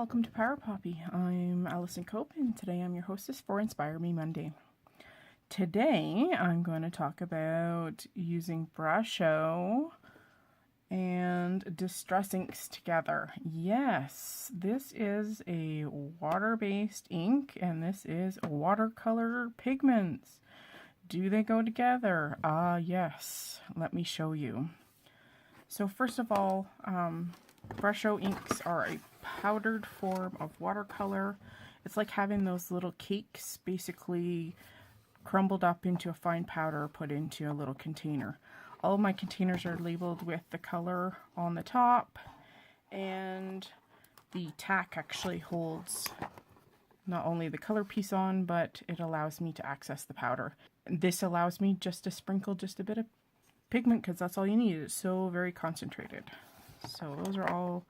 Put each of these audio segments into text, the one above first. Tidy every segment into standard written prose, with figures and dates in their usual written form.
welcome to Power Poppy. I'm Allison Cope, and today I'm your hostess for Inspire Me Monday. Today I'm going to talk about using Brusho and distress inks together. Yes, this is a water-based ink, and this is watercolor pigments. Do they go together? Yes. Let me show you. So first of all, Brusho inks are a powdered form of watercolor. It's like having those little cakes basically crumbled up into a fine powder put into a little container. All of my containers are labeled with the color on the top, and the tack actually holds not only the color piece on, but it allows me to access the powder. This allows me just to sprinkle just a bit of pigment because that's all you need. It's so very concentrated. So those are all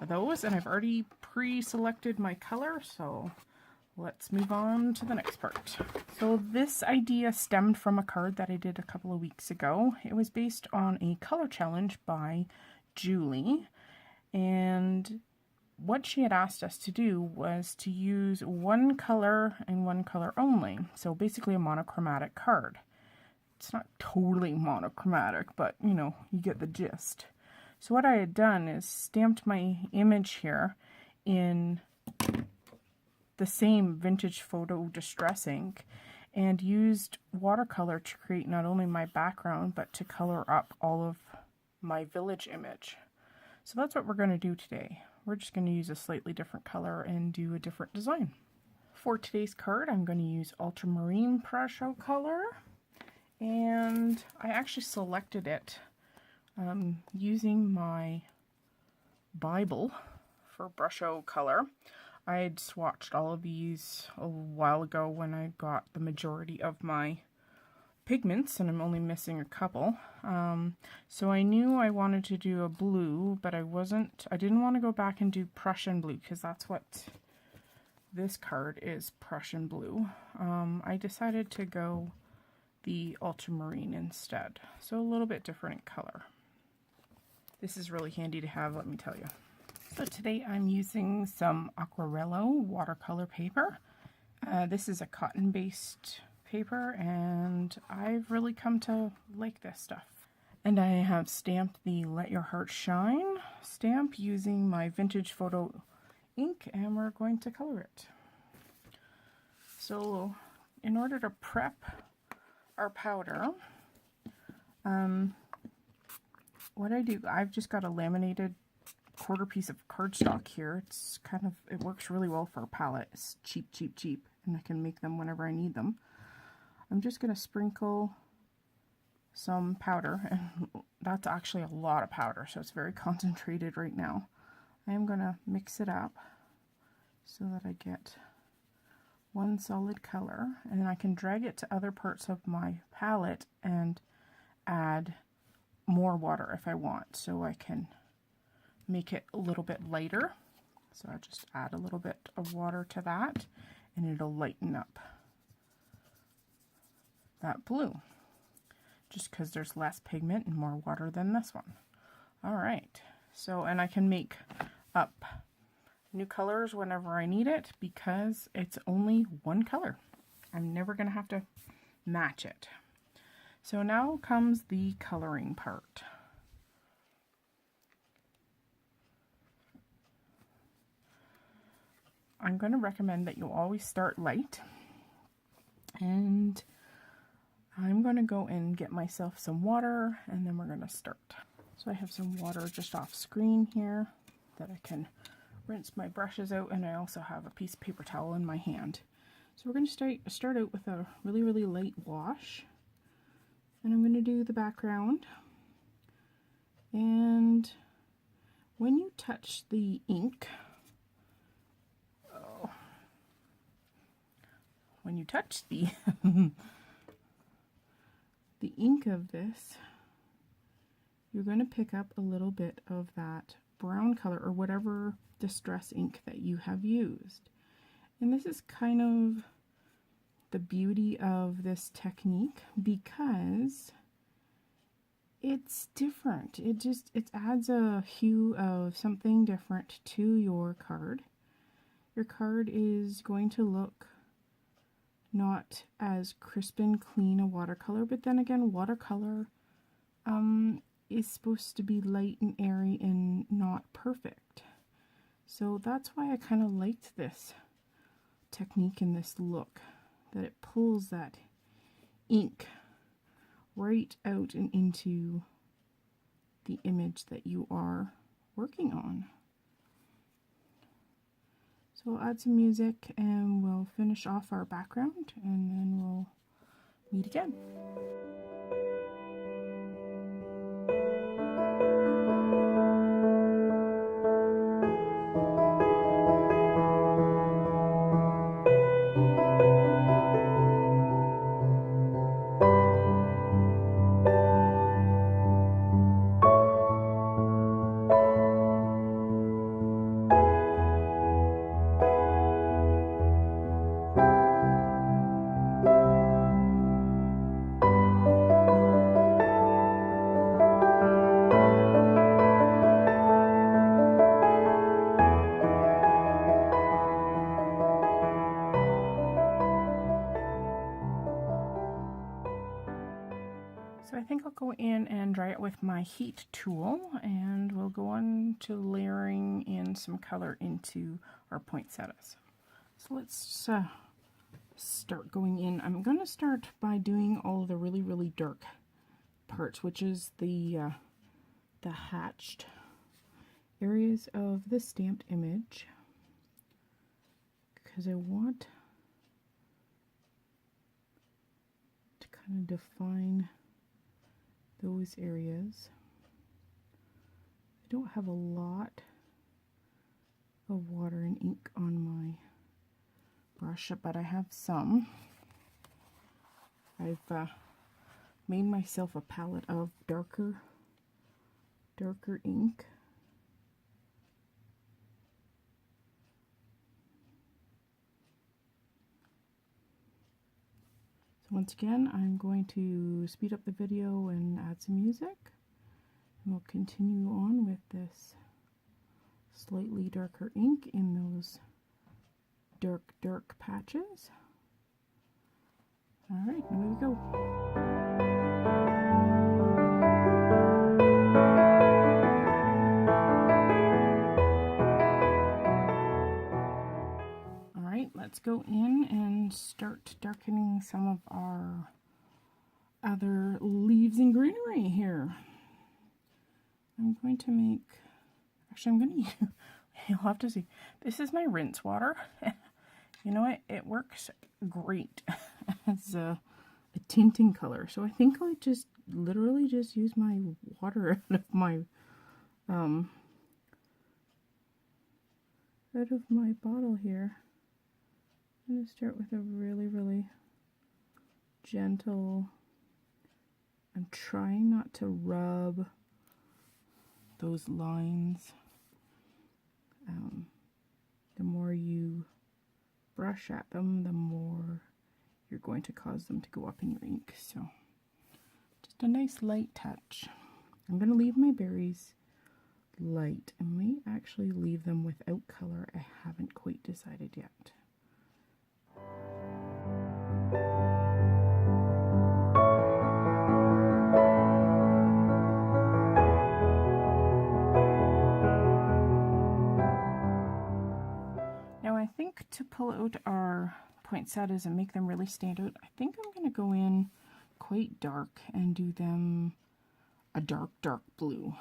of those, and I've already pre-selected my color, so let's move on to the next part. So this idea stemmed from a card that I did a couple of weeks ago. It was based on a color challenge by Julie, and what she had asked us to do was to use one color and one color only. So basically a monochromatic card. It's not totally monochromatic, but you know, you get the gist. So what I had done is stamped my image here in the same vintage photo distress ink and used watercolor to create not only my background but to color up all of my village image. So that's what we're going to do today. We're just going to use a slightly different color and do a different design. For today's card, I'm going to use ultramarine Brusho color, and I actually selected it using my Bible for Brusho color. I had swatched all of these a while ago when I got the majority of my pigments, and I'm only missing a couple. So I knew I wanted to do a blue, but I didn't want to go back and do Prussian blue because that's what this card is, Prussian blue. I decided to go the ultramarine instead, so a little bit different in color. This is really handy to have, let me tell you. So today I'm using some Aquarello watercolor paper. This is a cotton-based paper, and I've really come to like this stuff. And I have stamped the Let Your Heart Shine stamp using my vintage photo ink, and we're going to color it. So in order to prep our powder, what I do, I've just got a laminated quarter piece of cardstock here. It works really well for a palette. It's cheap, and I can make them whenever I need them. I'm just going to sprinkle some powder, and that's actually a lot of powder, so it's very concentrated right now. I am going to mix it up so that I get one solid color, and then I can drag it to other parts of my palette and add more water if I want, so I can make it a little bit lighter. So I'll just add a little bit of water to that, and it'll lighten up that blue, just because there's less pigment and more water than this one. All right, so, and I can make up new colors whenever I need it because it's only one color. I'm never going to have to match it. So now comes the coloring part. I'm going to recommend that you always start light, and I'm going to go and get myself some water, and then we're going to start. So I have some water just off screen here that I can rinse my brushes out, and I also have a piece of paper towel in my hand. So we're going to start out with a really light wash, and I'm going to do the background. And when you touch the ink, when you touch the the ink of this, you're going to pick up a little bit of that brown color or whatever distress ink that you have used. And this is kind of the beauty of this technique because it's different. It adds a hue of something different to your card. your card is going to look not as crisp and clean a watercolor, but then again, watercolor is supposed to be light and airy and not perfect. So that's why I kind of liked this technique and this look, that it pulls that ink right out and into the image that you are working on. So we'll add some music and we'll finish off our background and then we'll meet again. So I think I'll go in and dry it with my heat tool, and we'll go on to layering in some color into our poinsettias. So let's start going in. I'm going to start by doing all the really dark parts, which is the hatched areas of the stamped image, because I want to kind of define those areas. I don't have a lot of water and ink on my brush, but I have some. I've made myself a palette of darker ink. Once again, I'm going to speed up the video and add some music, and we'll continue on with this slightly darker ink in those dark patches. Alright, here we go. Let's go in and start darkening some of our other leaves and greenery here. I'm going to make, actually I'm going to, you'll have to see, this is my rinse water. You know what, it works great as a tinting color. So I think I'll just literally just use my water out of my bottle here. I'm going to start with a really gentle, I'm trying not to rub those lines. The more you brush at them, the more you're going to cause them to go up in your ink. So just a nice light touch. I'm going to leave my berries light. I might actually leave them without color. I haven't quite decided yet. Now I think to pull out our poinsettias and make them really stand out, I think I'm going to go in quite dark and do them a dark blue.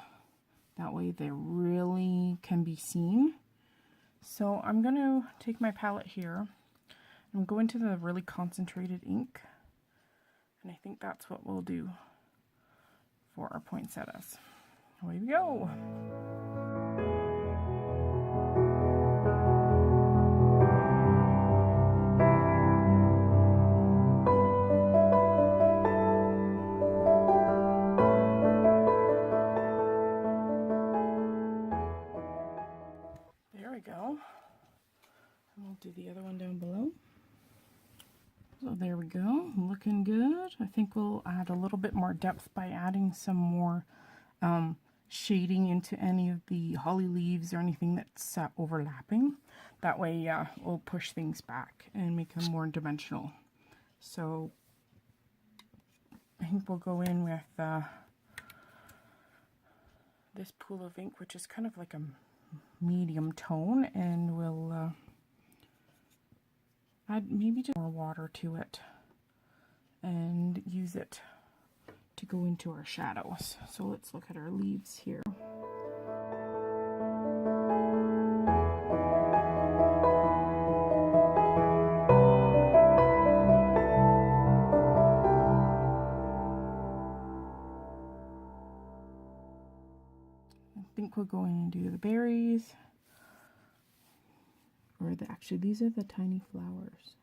That way they really can be seen. So I'm going to take my palette here and go into the really concentrated ink, and I think that's what we'll do for our poinsettias. Away we go. There we go. And we'll do the other one down below. So there we go, looking good. I think we'll add a little bit more depth by adding some more shading into any of the holly leaves or anything that's overlapping. That way we'll push things back and make them more dimensional. So I think we'll go in with this pool of ink, which is kind of like a medium tone, and we'll add maybe just more water to it and use it to go into our shadows. So let's look at our leaves here. I think we'll go in and do the berries, or actually these are the tiny flowers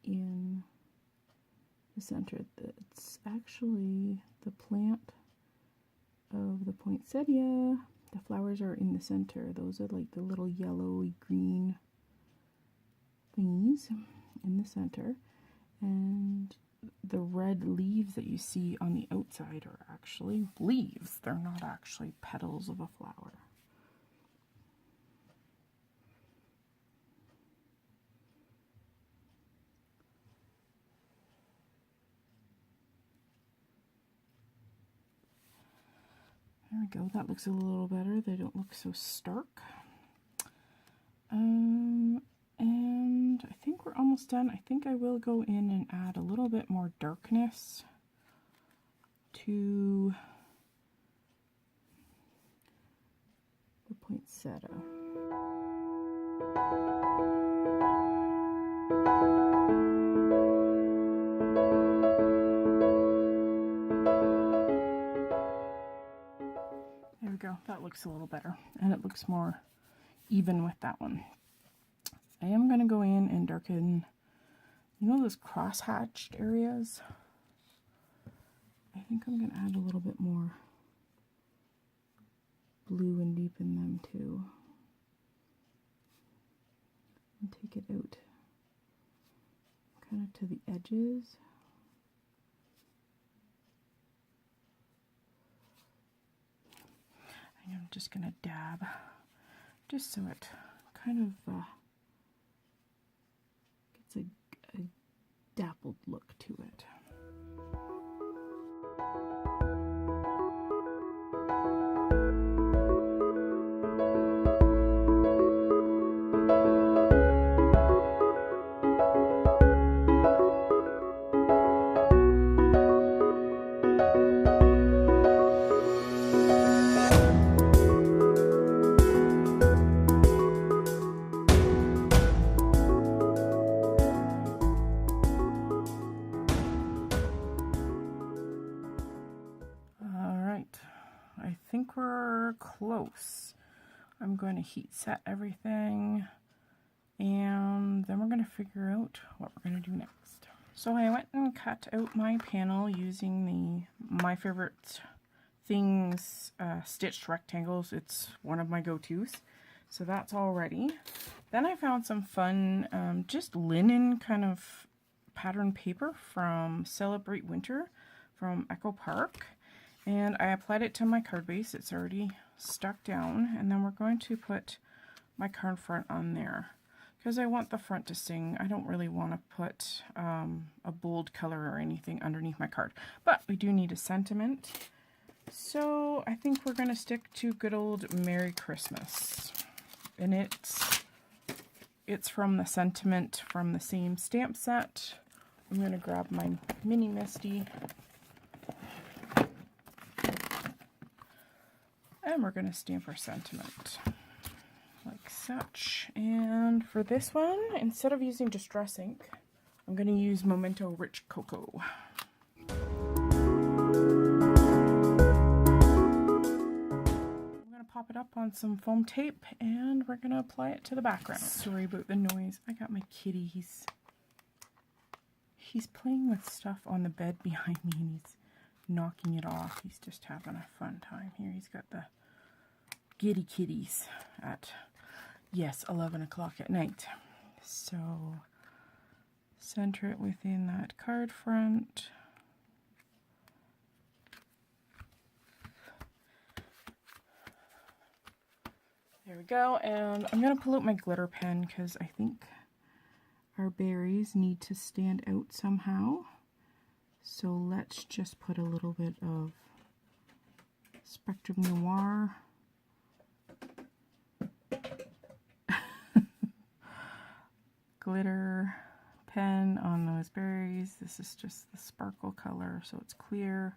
in the center. It's actually the plant of the poinsettia. The flowers are in the center. Those are like the little yellowy green thingies in the center, and the red leaves that you see on the outside are actually leaves. They're not actually petals of a flower. There we go. That looks a little better. They don't look so stark. And I think we're almost done. I think I will go in and add a little bit more darkness to the poinsettia. There we go. That looks a little better, and it looks more even with that one. I am going to go in and darken, you know, those cross-hatched areas? I think I'm going to add a little bit more blue and deepen them too. And take it out kind of to the edges. And I'm just going to dab, just so it kind of gets a dappled look to it. I think we're close. I'm going to heat set everything, and then we're going to figure out what we're going to do next. So I went and cut out my panel using the My Favorite Things stitched rectangles. It's one of my go-tos. So that's all ready. Then I found some fun just linen kind of pattern paper from Celebrate Winter from Echo Park. And I applied it to my card base. It's already stuck down. And then we're going to put my card front on there, because I want the front to sing. I don't really want to put a bold color or anything underneath my card. But we do need a sentiment. So I think we're going to stick to good old Merry Christmas. And it's from the sentiment from the same stamp set. I'm going to grab my mini Misty. And we're going to stamp our sentiment like such. And for this one, instead of using Distress ink, I'm going to use Memento Rich Cocoa. I'm going to pop it up on some foam tape, and we're going to apply it to the background. Sorry about the noise. I got my kitty. He's playing with stuff on the bed behind me, and he's knocking it off. He's just having a fun time here. He's got the giddy kitties at, yes, 11 o'clock at night. So center it within that card front. There we go, and I'm going to pull out my glitter pen because I think our berries need to stand out somehow. So let's just put a little bit of Spectrum Noir. Glitter pen on those berries. This is just the sparkle color, so it's clear.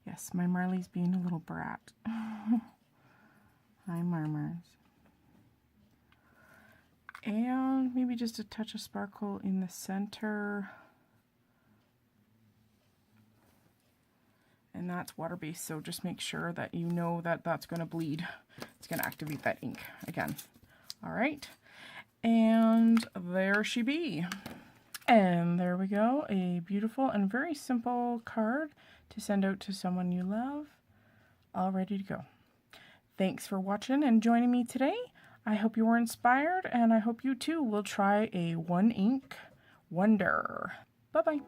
Yes, my Marley's being a little brat. Hi, Marmars. And maybe just a touch of sparkle in the center. And that's water-based, so just make sure that you know that that's going to bleed. It's going to activate that ink again. All right. And there she be. And there we go. A beautiful and very simple card to send out to someone you love. All ready to go. Thanks for watching and joining me today. I hope you were inspired, and I hope you too will try a one ink wonder. Bye-bye.